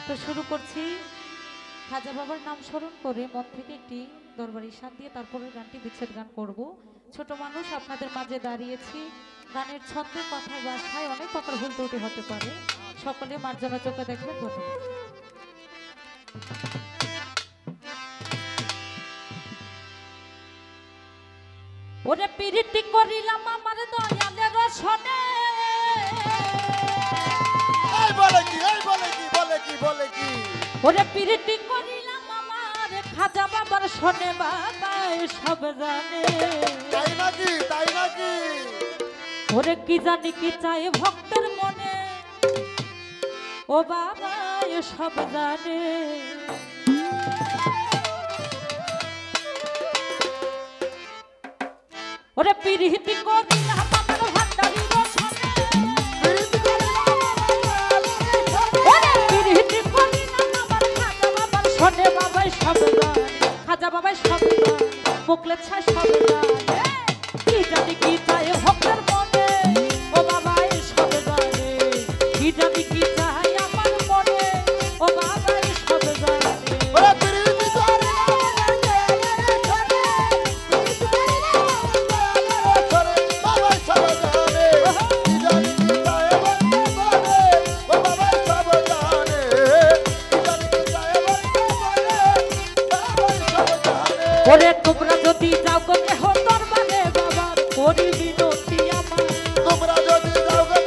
তো শুরু করছি খাজা বাবার নাম স্মরণ করে মন থেকে একটি দরবারি শান দিয়ে তারপরের গানটি বিচ্ছেদ গান করব। ছোট মানুষ আপনাদের মাঝে দাঁড়িয়েছি, গানের ছন্দের কথায় ভাষায় অনেক প্রকার ভুল ত্রুটি হতে পারে, সকলে মার্জনা চোখে দেখবেন। ধন্যবাদ। ওরে পিরিতি করিলাম আমার দয়ালের সনে, এই বলে কি এই বলে কি বলে কি বলে কি ওরে পিরিতি করিলাম আমার খাজা বাবার সনে, বাবা সব জানে। তাই নাকি তাই নাকি ওরে কি জানি কি চাই ভক্তের মনে, ও বাবা সব জানে। ওরে পিরিতি করিলাম আমার ভান্ডারির সনে, ওরে পিরিতি করিলাম আমার খাজা বাবার সনে, বাবা সব জানে। খাজা বাবা সব জানে, মুখলে ছাই সব জানে। কি জানি কি চাই ভক্তের মনে, ও বাবা সব জানে। কি জানি কি চাই আমার মনে, ও বাবা সব জানে। ওরে পিরিতি করে বাবা সব জানে কি জানি কি চায় বলে ও বাবা সব জানে কি জানি কি চায় বলে বাবা সব জানে। ওরে তোমরা যদি যাও গো কেহ দরবারে বাবার, করি বিনতি আমার। তোমরা যদি যাও গো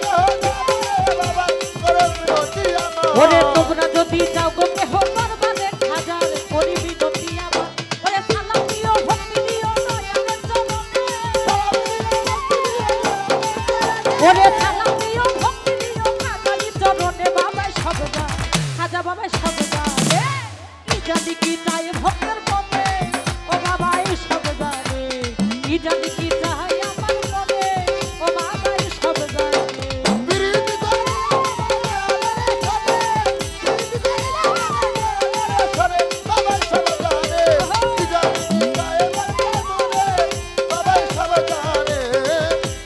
বাবা করে বিনতি আমার। ওরে তোমরা যদি যাও গো কেহ দরবারে খাজার, করি বিনতি আমার। ওরে সালাম দিও ভক্তি দিও দয়ালের চরণে, ওরে সালাম দিও ভক্তি দিও খাজারি চরণে, বাবা সব জানে। খাজা বাবা সব জানে। কি জানি কি চাই ভক্তের মনে, ও বাবা সব জানে। কি জানি কি চাই আমার মনে, ও বাবা সব জানে। পিরিতি করে বাবা সব জানে কি জানি কি চায় বলে বাবা সব জানে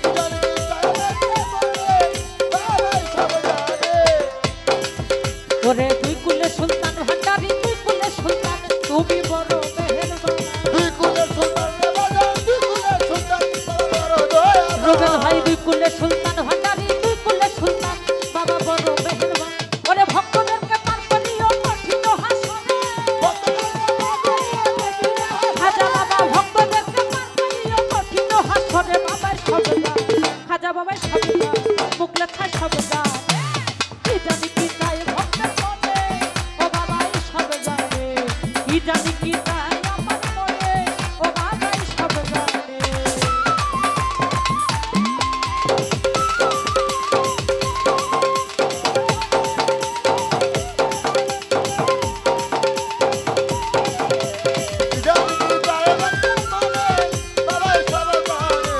কি জানি কি চায় বলে বাবা সব জানে। ওরে দুই কুলে সুলতান ভান্ডারি, দুই কুলে সুলতান, তুমি বড় মেহেরবান। দুই কুলের সুলতান রে বাজান দুই কুলের সুলতান বড় দয়া রুবেল ভাই দুই কুলে সুলতান ভান্ডারি, দুই কুলে সুলতান, বাবা বড় মেহেরবান। ওরে ভক্তদেরকে পার করিও কঠিন হাসনে, খাজা বাবা ভক্তদেরকে পার করিও কঠিন হাসনে, বাবা সব জানে। খাজা বাবা সব জানে, মুখলে খায় সব জানে। কি জানি কি চাই ভক্তের মনে, ও বাবা সব জানে। কি জানি কি চাই আমার মনে, ও বাবা সব জানে। কি জানি কি চায় বলে বাবা সব জানে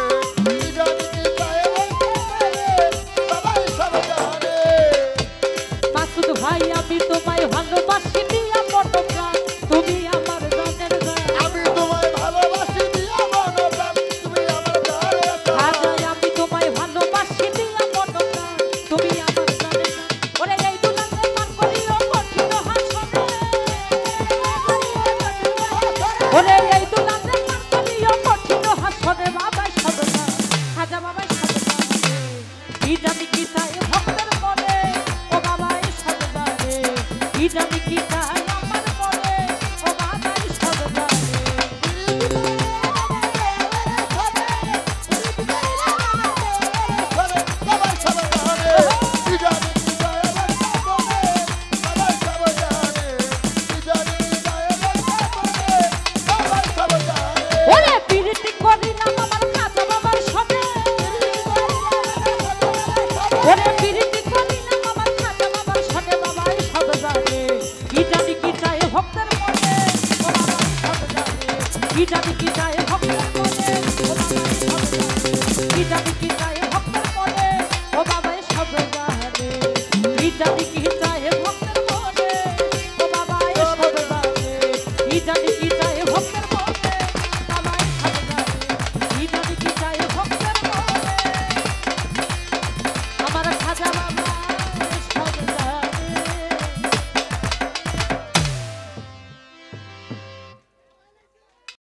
কি জানি কি চায় বলে বাবা সব জানে। মাসুদ ভাই আমি তোমায় ভালোবাসি দিয়া মন প্রাণ, তুমি আমার জানের জান। আমি তোমায় ভালোবাসি দিয়া মন প্রাণ তুমি আমার জানের জান। আজ আমি তোমায় ভালোবাসি দিয়া মন প্রাণ, তুমি আমার জানের জান। ওরে এই দুলাতে পার করিও কঠিন হাসনে, ওরে এই দুলাতে পার করিও কঠিন হাসনে, বাবা সব জানে। খাজা বাবা সব জানে। কি জানি কি চাই ভক্তের মনে, ও বাবা সব জানে। কি জানি